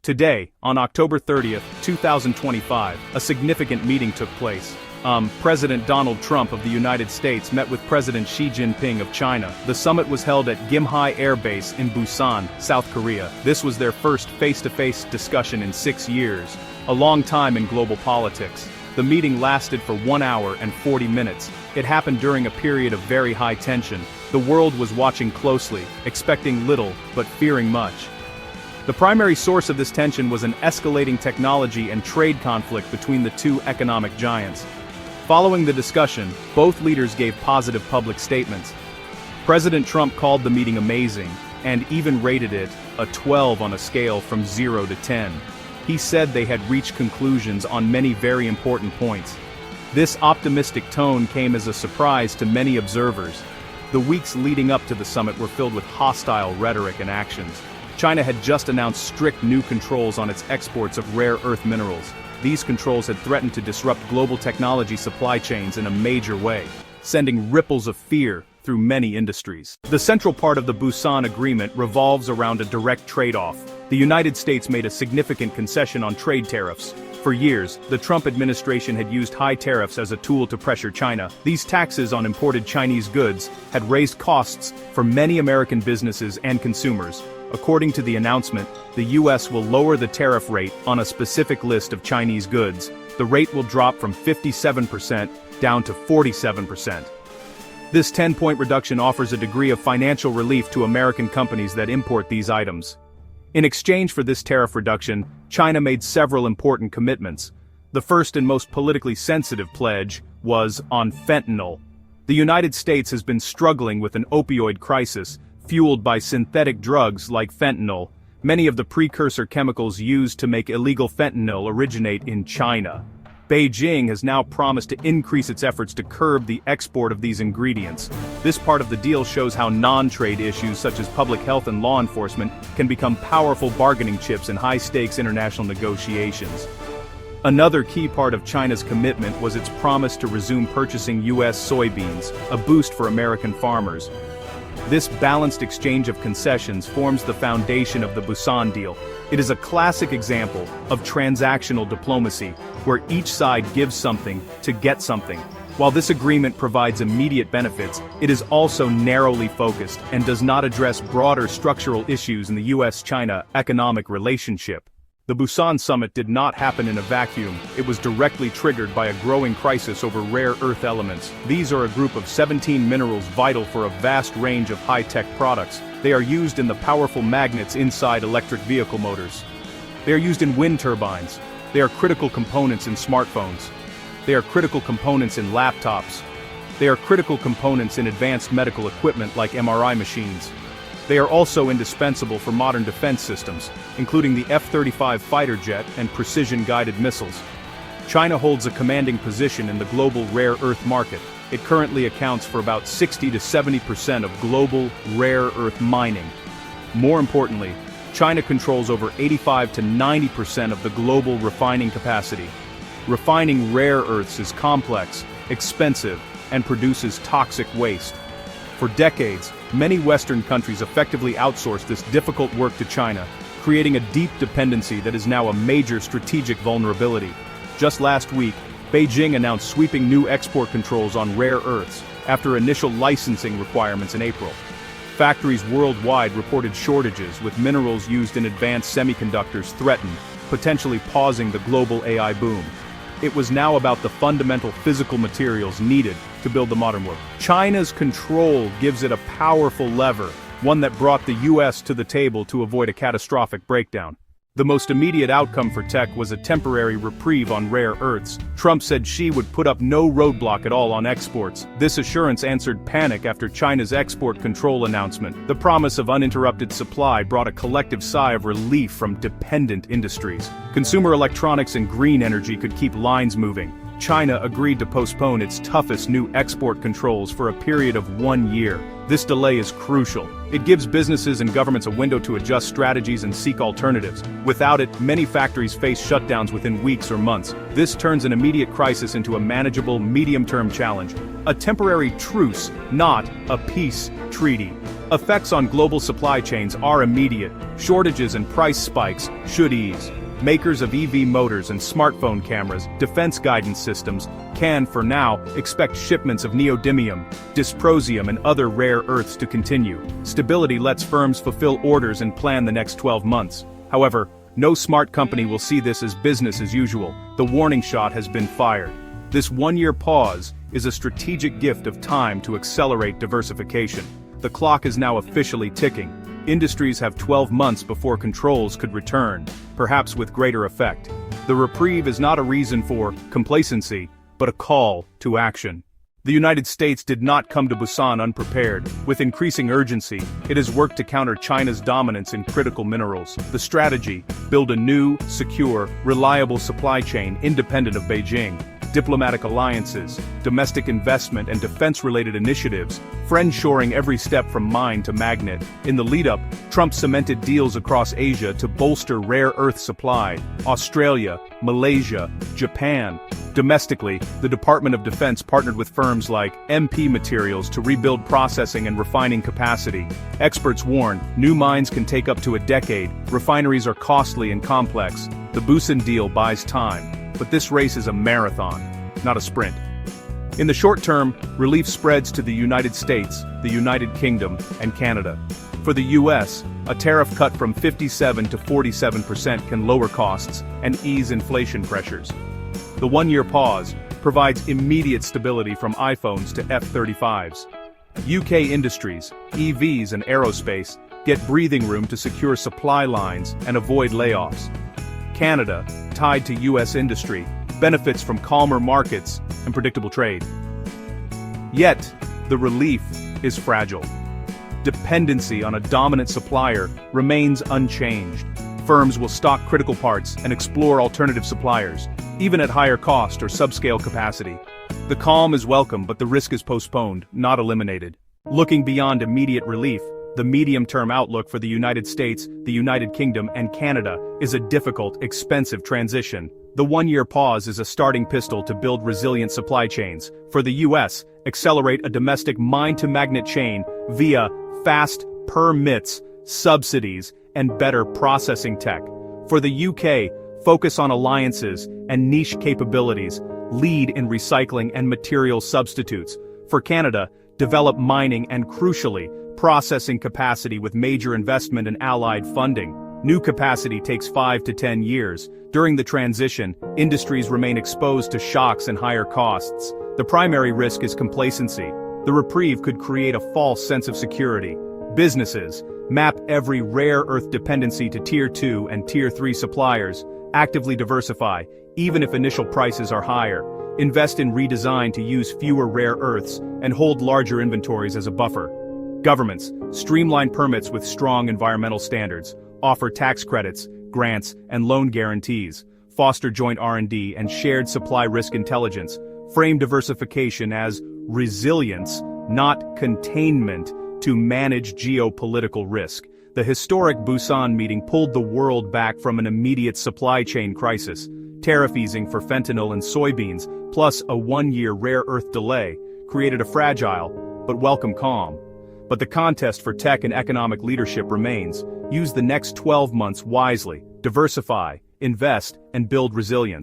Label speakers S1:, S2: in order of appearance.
S1: Today, on October 30th, 2025, a significant meeting took place. President Donald Trump of the United States met with President Xi Jinping of China. The summit was held at Gimhae Air Base in Busan, South Korea. This was their first face-to-face discussion in 6 years, a long time in global politics. The meeting lasted for 1 hour and 40 minutes. It happened during a period of very high tension. The world was watching closely, expecting little, but fearing much. The primary source of this tension was an escalating technology and trade conflict between the two economic giants. Following the discussion, both leaders gave positive public statements. President Trump called the meeting amazing, and even rated it a 12 on a scale from 0 to 10. He said they had reached conclusions on many very important points. This optimistic tone came as a surprise to many observers. The weeks leading up to the summit were filled with hostile rhetoric and actions. China had just announced strict new controls on its exports of rare earth minerals. These controls had threatened to disrupt global technology supply chains in a major way, sending ripples of fear through many industries. The central part of the Busan Agreement revolves around a direct trade-off. The United States made a significant concession on trade tariffs. For years, the Trump administration had used high tariffs as a tool to pressure China. These taxes on imported Chinese goods had raised costs for many American businesses and consumers. According to the announcement, the U.S. will lower the tariff rate on a specific list of Chinese goods. The rate will drop from 57% down to 47%. This 10-point reduction offers a degree of financial relief to American companies that import these items. In exchange for this tariff reduction, China made several important commitments. The first and most politically sensitive pledge was on fentanyl. The United States has been struggling with an opioid crisis, fueled by synthetic drugs like fentanyl. Many of the precursor chemicals used to make illegal fentanyl originate in China. Beijing has now promised to increase its efforts to curb the export of these ingredients. This part of the deal shows how non-trade issues such as public health and law enforcement can become powerful bargaining chips in high-stakes international negotiations. Another key part of China's commitment was its promise to resume purchasing U.S. soybeans, a boost for American farmers. This balanced exchange of concessions forms the foundation of the Busan deal. It is a classic example of transactional diplomacy, where each side gives something to get something. While this agreement provides immediate benefits, it is also narrowly focused and does not address broader structural issues in the U.S.-China economic relationship. The Busan summit did not happen in a vacuum. It was directly triggered by a growing crisis over rare earth elements. These are a group of 17 minerals vital for a vast range of high-tech products. They are used in the powerful magnets inside electric vehicle motors. They are used in wind turbines. They are critical components in smartphones. They are critical components in laptops. They are critical components in advanced medical equipment like MRI machines. They are also indispensable for modern defense systems, including the F-35 fighter jet and precision-guided missiles. China holds a commanding position in the global rare earth market. It currently accounts for about 60 to 70% of global rare earth mining. More importantly, China controls over 85 to 90% of the global refining capacity. Refining rare earths is complex, expensive, and produces toxic waste. For decades, many Western countries effectively outsourced this difficult work to China, creating a deep dependency that is now a major strategic vulnerability. Just last week, Beijing announced sweeping new export controls on rare earths, after initial licensing requirements in April. Factories worldwide reported shortages, with minerals used in advanced semiconductors threatened, potentially pausing the global AI boom. It was now about the fundamental physical materials needed to build the modern world. China's control gives it a powerful lever, one that brought the U.S. to the table to avoid a catastrophic breakdown. The most immediate outcome for tech was a temporary reprieve on rare earths. Trump said Xi would put up no roadblock at all on exports. This assurance answered panic after China's export control announcement. The promise of uninterrupted supply brought a collective sigh of relief from dependent industries. Consumer electronics and green energy could keep lines moving. China agreed to postpone its toughest new export controls for a period of 1 year. This delay is crucial. It gives businesses and governments a window to adjust strategies and seek alternatives. Without it, many factories face shutdowns within weeks or months. This turns an immediate crisis into a manageable, medium-term challenge. A temporary truce, not a peace treaty. Effects on global supply chains are immediate. Shortages and price spikes should ease. Makers of EV motors and smartphone cameras, defense guidance systems, can, for now, expect shipments of neodymium, dysprosium and other rare earths to continue. Stability lets firms fulfill orders and plan the next 12 months. However, no smart company will see this as business as usual. The warning shot has been fired. This one-year pause is a strategic gift of time to accelerate diversification. The clock is now officially ticking. Industries have 12 months before controls could return, perhaps with greater effect. The reprieve is not a reason for complacency, but a call to action. The United States did not come to Busan unprepared. With increasing urgency, it has worked to counter China's dominance in critical minerals. The strategy: build a new, secure, reliable supply chain independent of Beijing. Diplomatic alliances, domestic investment and defense-related initiatives, friendshoring every step from mine to magnet. In the lead-up, Trump cemented deals across Asia to bolster rare earth supply. Australia, Malaysia, Japan. Domestically, the Department of Defense partnered with firms like MP Materials to rebuild processing and refining capacity. Experts warn, new mines can take up to a decade, refineries are costly and complex. The Busan deal buys time. But this race is a marathon, not a sprint. In the short term, relief spreads to the United States, the United Kingdom, and Canada. For the US, a tariff cut from 57% to 47% can lower costs and ease inflation pressures. The one-year pause provides immediate stability from iPhones to F-35s. UK industries, EVs and aerospace, get breathing room to secure supply lines and avoid layoffs. Canada, tied to US industry, benefits from calmer markets and predictable trade. Yet, the relief is fragile. Dependency on a dominant supplier remains unchanged. Firms will stock critical parts and explore alternative suppliers, even at higher cost or subscale capacity. The calm is welcome, but the risk is postponed, not eliminated. Looking beyond immediate relief, the medium-term outlook for the United States, the United Kingdom, and Canada is a difficult, expensive transition. The one-year pause is a starting pistol to build resilient supply chains. For the US, accelerate a domestic mine-to-magnet chain via fast permits, subsidies, and better processing tech. For the UK, focus on alliances and niche capabilities, lead in recycling and material substitutes. For Canada, develop mining and, crucially, processing capacity with major investment and allied funding. New capacity takes 5 to 10 years. During the transition, industries remain exposed to shocks and higher costs. The primary risk is complacency. The reprieve could create a false sense of security. Businesses, map every rare earth dependency to Tier 2 and Tier 3 suppliers. Actively diversify, even if initial prices are higher. Invest in redesign to use fewer rare earths and hold larger inventories as a buffer. Governments, streamline permits with strong environmental standards, offer tax credits, grants, and loan guarantees, foster joint R&D and shared supply risk intelligence, frame diversification as resilience, not containment, to manage geopolitical risk. The historic Busan meeting pulled the world back from an immediate supply chain crisis. Tariff easing for fentanyl and soybeans, plus a one-year rare earth delay, created a fragile, but welcome calm. But the contest for tech and economic leadership remains. Use the next 12 months wisely, diversify, invest, and build resilience.